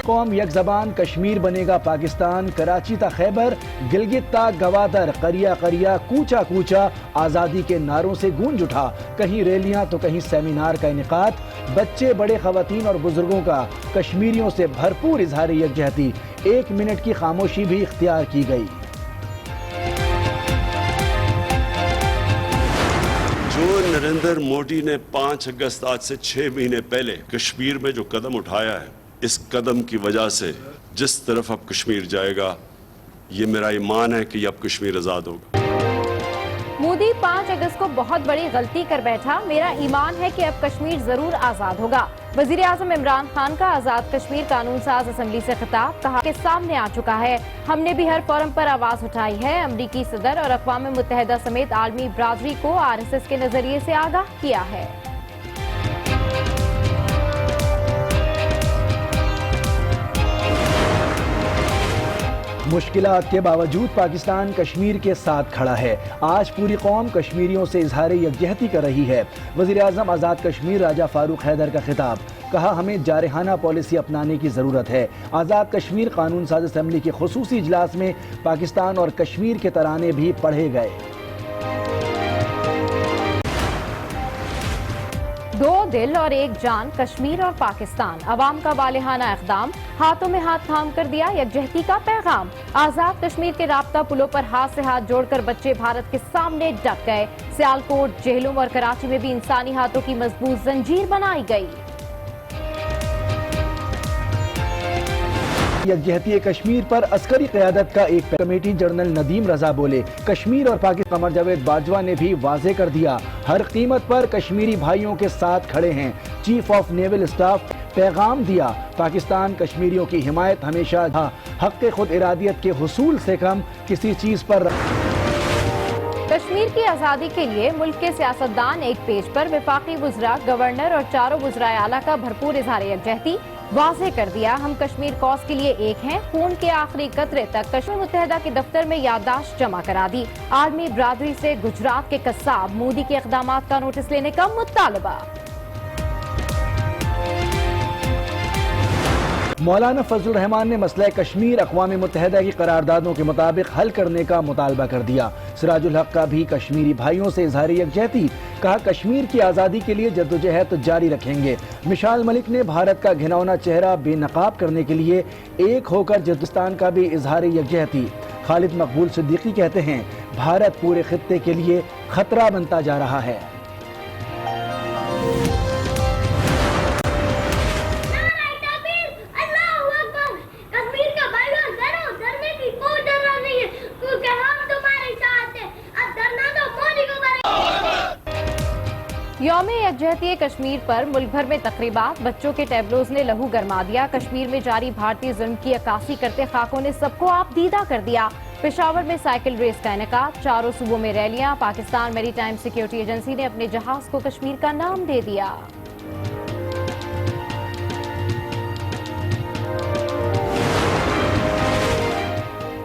قوم یک زبان، کشمیر بنے گا پاکستان، کراچی تا خیبر، گلگت تا گوادر، قریہ قریہ، کوچہ کوچہ آزادی کے نعروں سے گونج اٹھا، کہیں ریلیاں تو کہیں سیمینار کا انعقاد، بچے بڑے خواتین اور بزرگوں کا کشمیریوں سے بھرپور اظہار یکجہتی، 1 منٹ کی خاموشی بھی اختیار کی گئی۔ جو نریندر مودی نے 5 اگست آج سے 6 مہینے پہلے کشمیر میں جو قدم اٹھایا ہے، اس قدم کی وجہ سے جس طرف اب کشمیر جائے گا، یہ میرا ایمان ہے کہ اب کشمیر آزاد ہوگا۔ مودی 5 اگست کو بہت بڑی غلطی کر بیٹھا، میرا ایمان ہے کہ اب کشمیر ضرور آزاد ہوگا۔ وزیر اعظم عمران خان کا آزاد کشمیر قانون ساز اسمبلی سے خطاب، کہا کہ سامنے آ چکا ہے، ہم نے بھی ہر فورم پر آواز اٹھائی ہے، امریکی صدر اور اقوام متحدہ سمیت عالمی برادری کو RSS کے نظریے سے آگاہ کیا ہے۔ مشکلات کے باوجود پاکستان کشمیر کے ساتھ کھڑا ہے، آج پوری قوم کشمیریوں سے اظہار یکجہتی کر رہی ہے۔ وزیر اعظم آزاد کشمیر راجہ فاروق حیدر کا خطاب، کہا ہمیں جارحانہ پالیسی اپنانے کی ضرورت ہے۔ آزاد کشمیر قانون ساز اسمبلی کے خصوصی اجلاس میں پاکستان اور کشمیر کے ترانے بھی پڑھے گئے۔ 2 دل اور 1 جان، کشمیر اور پاکستان، عوام کا والہانہ اقدام، ہاتھوں میں ہاتھ تھام کر دیا یکجہتی کا پیغام۔ آزاد کشمیر کے رابطہ پلوں پر ہاتھ سے ہاتھ جوڑ کر بچے بھارت کے سامنے ڈٹ گئے۔ سیالکوٹ، جہلم اور کراچی میں بھی انسانی ہاتھوں کی مضبوط زنجیر بنائی گئی۔ یکجہتی کشمیر پر عسکری قیادت کا ایک کمیٹی جنرل ندیم رضا بولے، کشمیر اور پاکستان قمر جاوید باجوہ نے بھی واضح کر دیا، ہر قیمت پر کشمیری بھائیوں کے ساتھ کھڑے ہیں۔ چیف آف نیول اسٹاف پیغام دیا، پاکستان کشمیریوں کی حمایت ہمیشہ حق خود ارادیت کے حصول سے کم کسی چیز پر کشمیر کی آزادی کے لیے ملک کے سیاستدان ایک پیج پر، وفاقی وزراء، گورنر اور چاروں وزرائے اعلیٰ کا بھرپور اظہار یکجہتی، واضح کر دیا ہم کشمیر کوز کے لیے ایک ہیں، خون کے آخری قطرے تک۔ کشمیر متحدہ کے دفتر میں یادداشت جمع کرا دی، عالمی برادری سے گجرات کے قصاب مودی کے اقدامات کا نوٹس لینے کا مطالبہ۔ مولانا فضل الرحمان نے مسئلہ کشمیر اقوام متحدہ کی قراردادوں کے مطابق حل کرنے کا مطالبہ کر دیا۔ سراج الحق کا بھی کشمیری بھائیوں سے اظہار یکجہتی، کہا کشمیر کی آزادی کے لیے جدوجہد جاری رکھیں گے۔ مشال ملک نے بھارت کا گھناؤنا چہرہ بے نقاب کرنے کے لیے ایک ہو کر جدوستان کا بھی اظہار یکجہتی۔ خالد مقبول صدیقی کہتے ہیں بھارت پورے خطے کے لیے خطرہ بنتا جا رہا ہے۔ یوم یکجہتی کشمیر پر ملک بھر میں تقریبات، بچوں کے ٹیبلوز نے لہو گرما دیا، کشمیر میں جاری بھارتی ظلم کی عکاسی کرتے خاکوں نے سب کو آپ دیدہ کر دیا۔ پشاور میں سائیکل ریس کا انعقاد، چاروں صوبوں میں ریلیاں، پاکستان میری ٹائم سیکیورٹی ایجنسی نے اپنے جہاز کو کشمیر کا نام دے دیا۔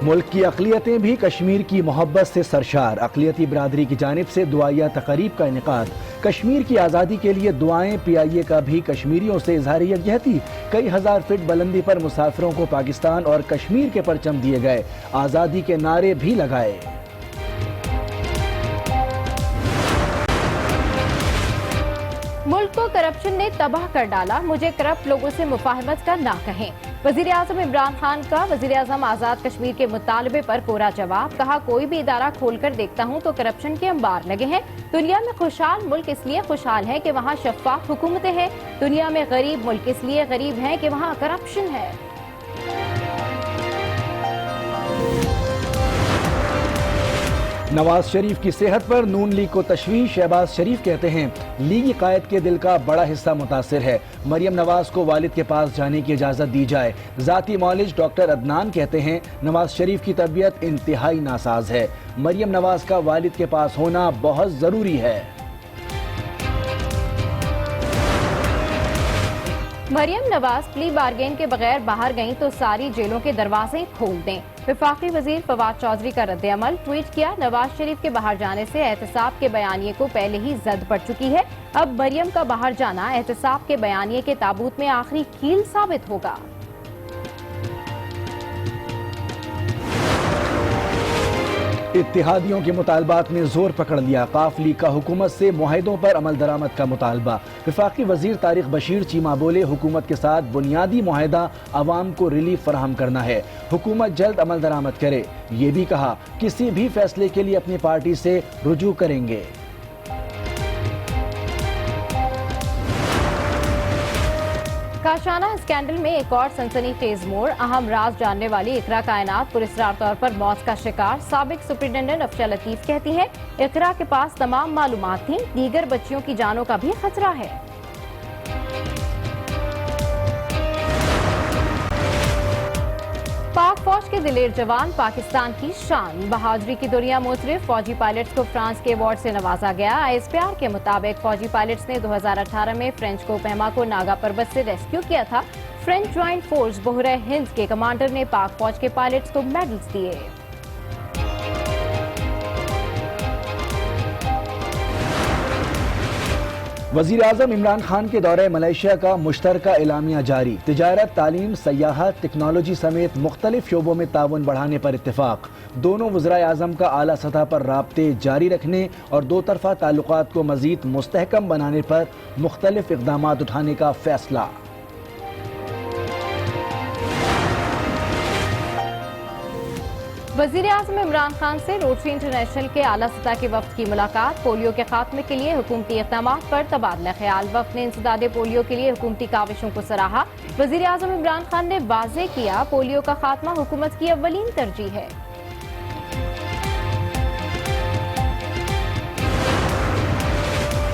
ملک کی اقلیتیں بھی کشمیر کی محبت سے سرشار، اقلیتی برادری کی جانب سے دعائیہ تقریب کا انعقاد، کشمیر کی آزادی کے لیے دعائیں، PIA کا بھی کشمیریوں سے اظہار یکجہتی، کئی ہزار فٹ بلندی پر مسافروں کو پاکستان اور کشمیر کے پرچم دیے گئے، آزادی کے نعرے بھی لگائے۔ ملک کو کرپشن نے تباہ کر ڈالا، مجھے کرپٹ لوگوں سے مفاہمت کا نہ کہیں۔ وزیر اعظم عمران خان کا وزیر اعظم آزاد کشمیر کے مطالبے پر کوڑا جواب، کہا کوئی بھی ادارہ کھول کر دیکھتا ہوں تو کرپشن کے انبار لگے ہیں۔ دنیا میں خوشحال ملک اس لیے خوشحال ہے کہ وہاں شفاف حکومتیں ہیں، دنیا میں غریب ملک اس لیے غریب ہیں کہ وہاں کرپشن ہے۔ نواز شریف کی صحت پر نون لیگ کو تشویش، شہباز شریف کہتے ہیں لیگی قائد کے دل کا بڑا حصہ متاثر ہے، مریم نواز کو والد کے پاس جانے کی اجازت دی جائے۔ ذاتی معالج ڈاکٹر عدنان کہتے ہیں نواز شریف کی طبیعت انتہائی ناساز ہے، مریم نواز کا والد کے پاس ہونا بہت ضروری ہے۔ مریم نواز پلی بارگین کے بغیر باہر گئیں تو ساری جیلوں کے دروازے کھول دیں، وفاقی وزیر فواد چودھری کا رد عمل، ٹویٹ کیا نواز شریف کے باہر جانے سے احتساب کے بیانیے کو پہلے ہی زد پڑ چکی ہے، اب مریم کا باہر جانا احتساب کے بیانیے کے تابوت میں آخری کیل ثابت ہوگا۔ اتحادیوں کے مطالبات نے زور پکڑ لیا، ق لیگ کا حکومت سے معاہدوں پر عمل درآمد کا مطالبہ۔ وفاقی وزیر طارق بشیر چیمہ بولے، حکومت کے ساتھ بنیادی معاہدہ عوام کو ریلیف فراہم کرنا ہے، حکومت جلد عمل درآمد کرے۔ یہ بھی کہا کسی بھی فیصلے کے لیے اپنی پارٹی سے رجوع کریں گے۔ کاشانہ اسکینڈل میں ایک اور سنسنی خیز موڑ، اہم راز جاننے والی اقرا کائنات پراسرار طور پر موت کا شکار۔ سابق سپرنٹینڈنٹ افشا لطیف کہتی ہے اقرا کے پاس تمام معلومات تھیں، دیگر بچیوں کی جانوں کا بھی خطرہ ہے۔ پاک فوج کے دلیر جوان پاکستان کی شان، بہادری کی دنیا موصرف فوجی پائلٹس کو فرانس کے ایوارڈ سے نوازا گیا۔ ISPR کے مطابق فوجی پائلٹس نے 2018 میں فرینچ کو پہما کو ناگا پربت سے ریسکیو کیا تھا۔ فرینچ جوائنٹ فورس بحرہ ہند کے کمانڈر نے پاک فوج کے پائلٹس کو میڈلز دیے۔ وزیر اعظم عمران خان کے دورہ ملائیشیا کا مشترکہ اعلامیہ جاری، تجارت، تعلیم، سیاحت، ٹیکنالوجی سمیت مختلف شعبوں میں تعاون بڑھانے پر اتفاق۔ دونوں وزرائے اعظم کا اعلیٰ سطح پر رابطے جاری رکھنے اور دو طرفہ تعلقات کو مزید مستحکم بنانے پر مختلف اقدامات اٹھانے کا فیصلہ۔ وزیر اعظم عمران خان سے روٹری انٹرنیشنل کے اعلیٰ سطح کے وفد کی ملاقات، پولیو کے خاتمے کے لیے حکومتی اقدامات پر تبادلہ خیال۔ وفد نے انسداد پولیو کے لیے حکومتی کاوشوں کو سراہا۔ وزیر اعظم عمران خان نے واضح کیا پولیو کا خاتمہ حکومت کی اولین ترجیح ہے۔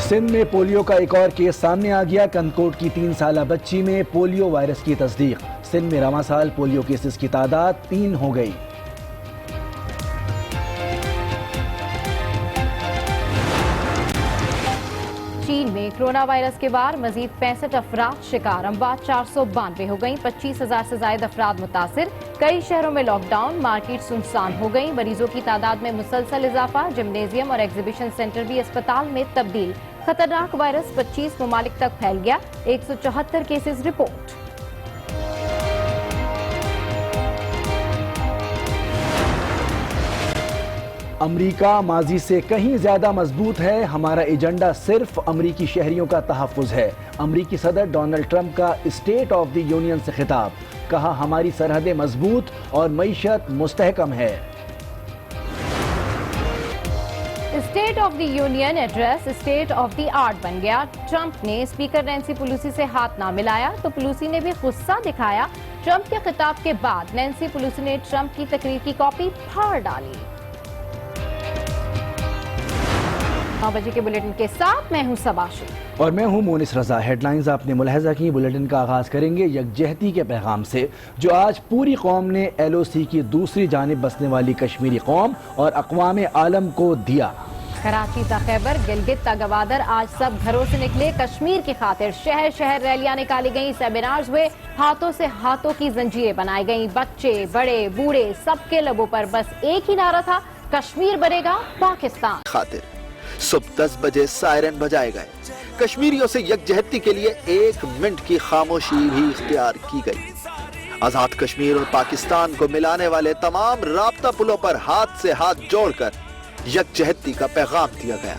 سندھ میں پولیو کا ایک اور کیس سامنے آ گیا، کنکوٹ کی 3 سالہ بچی میں پولیو وائرس کی تصدیق۔ سندھ میں رواں سال پولیو کیسز کی تعداد 3 ہو گئی۔ چین میں کرونا وائرس کے بعد مزید 65 افراد شکار، اموات 492 ہو گئیں، 25,000 سے زائد افراد متاثر۔ کئی شہروں میں لاک ڈاؤن، مارکیٹ سنسان ہو گئیں، مریضوں کی تعداد میں مسلسل اضافہ، جمنیزیم اور ایگزیبیشن سینٹر بھی اسپتال میں تبدیل۔ خطرناک وائرس 25 ممالک تک پھیل گیا، 174 کیسز رپورٹ۔ امریکہ ماضی سے کہیں زیادہ مضبوط ہے، ہمارا ایجنڈا صرف امریکی شہریوں کا تحفظ ہے۔ امریکی صدر ڈونلڈ ٹرمپ کا اسٹیٹ آف دی یونین سے خطاب، کہا ہماری سرحدیں مضبوط اور معیشت مستحکم ہے۔ State of the union address state of the art بن گیا۔ ٹرمپ نے اسپیکر نینسی پیلوسی سے ہاتھ نہ ملایا تو پیلوسی نے بھی غصہ دکھایا۔ ٹرمپ کے خطاب کے بعد نینسی پیلوسی نے ٹرمپ کی تقریر کی کاپی پھاڑ ڈالی۔ 9 بجے کے بلیٹن کے ساتھ میں ہوں سباشی اور میں ہوں مونس رضا۔ ہیڈ لائنز آپ نے ملاحظہ کی۔ بلیٹن کا آغاز کریں گے یکجہتی کے پیغام سے، جو آج پوری قوم نے LOC کی دوسری جانب بسنے والی کشمیری قوم اور اقوام عالم کو دیا۔ کراچی تا خیبر، گلگت تا گوادر، آج سب گھروں سے نکلے کشمیر کی خاطر۔ شہر شہر ریلیاں نکالی گئیں، سیمینارز ہوئے، ہاتھوں سے ہاتھوں کی زنجیریں بنائی گئیں۔ بچے، بڑے، بوڑھے، سب کے لبوں پر بس ایک ہی نعرہ تھا، کشمیر بنے گا پاکستان خاطر۔ صبح 10 بجے سائرن بجائے گئے، کشمیریوں سے یکجہتی کے لیے 1 منٹ کی خاموشی بھی اختیار کی گئی۔ آزاد کشمیر اور پاکستان کو ملانے والے تمام رابطہ پلوں پر ہاتھ سے ہاتھ جوڑ کر یکجہتی کا پیغام دیا گیا۔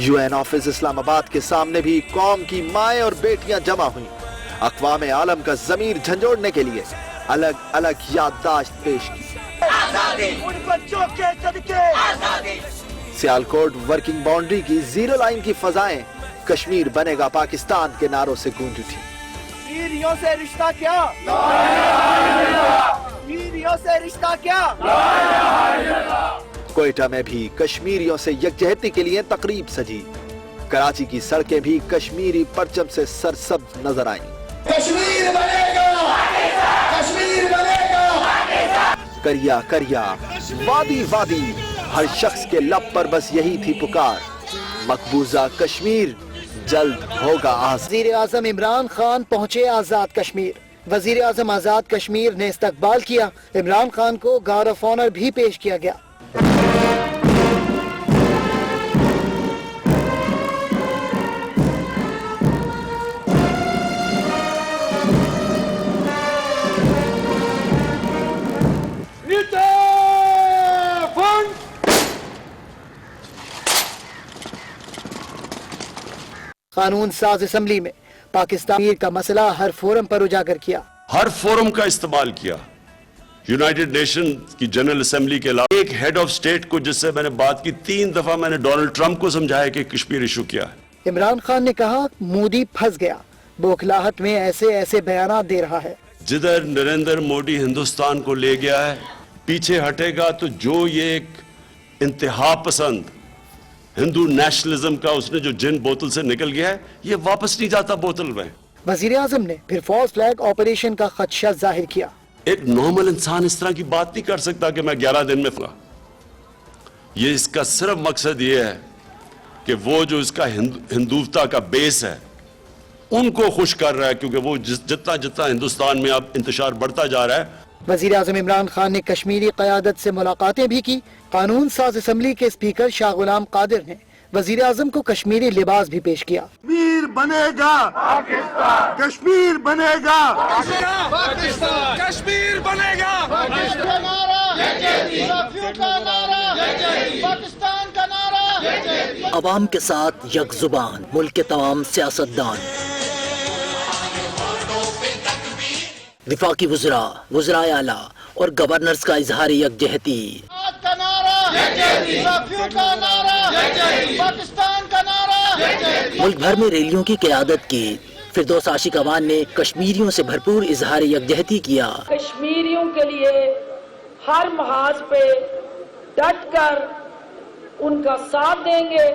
UN آفس اسلام آباد کے سامنے بھی قوم کی مائیں اور بیٹیاں جمع ہوئیں، اقوام عالم کا ضمیر جھنجھوڑنے کے لیے الگ الگ یادداشت پیش کی۔ سیالکوٹ ورکنگ باؤنڈری کی 0 لائن کی فضائیں کشمیر بنے گا پاکستان کے نعروں سے گونج اٹھی۔ کشمیریوں سے رشتہ کیا؟ کشمیریوں سے رشتہ کیا؟ کوئٹہ میں بھی کشمیریوں سے یکجہتی کے لیے تقریب سجی، کراچی کی سڑکیں بھی کشمیری پرچم سے سرسبز نظر آئیں۔ کشمیر بنے گا، کشمیر بنے گا، کریا کریا، وادی وادی، ہر شخص کے لب پر بس یہی تھی پکار، مقبوضہ کشمیر جلد ہوگا آزاد۔ وزیر اعظم عمران خان پہنچے آزاد کشمیر۔ وزیر اعظم آزاد کشمیر نے استقبال کیا، عمران خان کو گارڈ آف آنر بھی پیش کیا گیا۔ قانون ساز اسمبلی میں پاکستان کا مسئلہ ہر فورم پر اجاگر کیا. ہر فورم کا استعمال کیا. یونائٹڈ نیشن کی جنرل اسمبلی کے علاوہ ایک ہیڈ آف سٹیٹ کو جس سے میں نے بات کی 3 دفعہ میں نے ڈونلڈ ٹرمپ کو سمجھایا کہ کشمیر ایشو کیا ہے. عمران خان نے کہا مودی پھنس گیا, بوکھلاہٹ میں ایسے بیانات دے رہا ہے. جدھر نریندر مودی ہندوستان کو لے گیا ہے پیچھے ہٹے گا تو جو یہ ایک انتہا پسند ہندو نیشنلزم کا اس نے جو جن بوتل سے نکل گیا ہے یہ واپس نہیں جاتا بوتل میں. وزیر اعظم نے پھر فالس فلیگ آپریشن کا خدشہ ظاہر کیا. ایک نارمل انسان اس طرح کی بات نہیں کر سکتا کہ میں 11 دن میں یہ اس کا صرف مقصد یہ ہے کہ وہ جو اس کا ہندوتا کا بیس ہے ان کو خوش کر رہا ہے, کیونکہ وہ جتنا ہندوستان میں اب انتشار بڑھتا جا رہا ہے. وزیر اعظم عمران خان نے کشمیری قیادت سے ملاقاتیں بھی کی. قانون ساز اسمبلی کے اسپیکر شاہ غلام قادر نے وزیر اعظم کو کشمیری لباس بھی پیش کیا. کشمیر بنے گا پاکستان, کشمیر بنے گا پاکستان, کشمیر بنے گا پاکستان کا نعرہ. عوام کے ساتھ یک زبان ملک کے تمام سیاستدان, وفاقی وزراء, وزرائے اعلیٰ اور گورنرز کا اظہار یکجہتی. ملک بھر میں ریلیوں کی قیادت کی. فردوس عاشق اوان نے کشمیریوں سے بھرپور اظہار یکجہتی کیا. کشمیریوں کے لیے ہر محاذ پہ ڈٹ کر ان کا ساتھ دیں گے.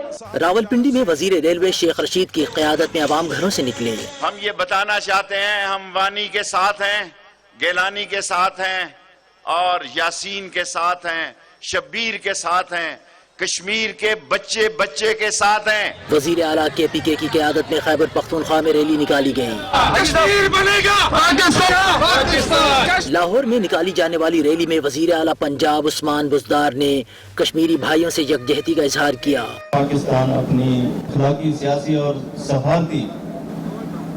راولپنڈی میں وزیر ریلوے شیخ رشید کی قیادت میں عوام گھروں سے نکلے. ہم یہ بتانا چاہتے ہیں ہم وانی کے ساتھ ہیں, گیلانی کے ساتھ ہیں اور یاسین کے ساتھ ہیں, شبیر کے ساتھ ہیں, کشمیر کے بچے کے ساتھ ہیں. وزیر اعلیٰ کے پی کے کی قیادت میں خیبر پختونخوا میں ریلی نکالی گئی. کشمیر بنے گا پاکستان. لاہور میں نکالی جانے والی ریلی میں وزیر اعلیٰ پنجاب عثمان بزدار نے کشمیری بھائیوں سے یکجہتی کا اظہار کیا. پاکستان اپنی اخلاقی, سیاسی اور سفارتی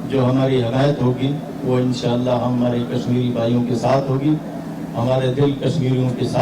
جو ہماری حمایت ہوگی وہ انشاءاللہ ہمارے کشمیری بھائیوں کے ساتھ ہوگی. ہمارے دل کشمیریوں کے ساتھ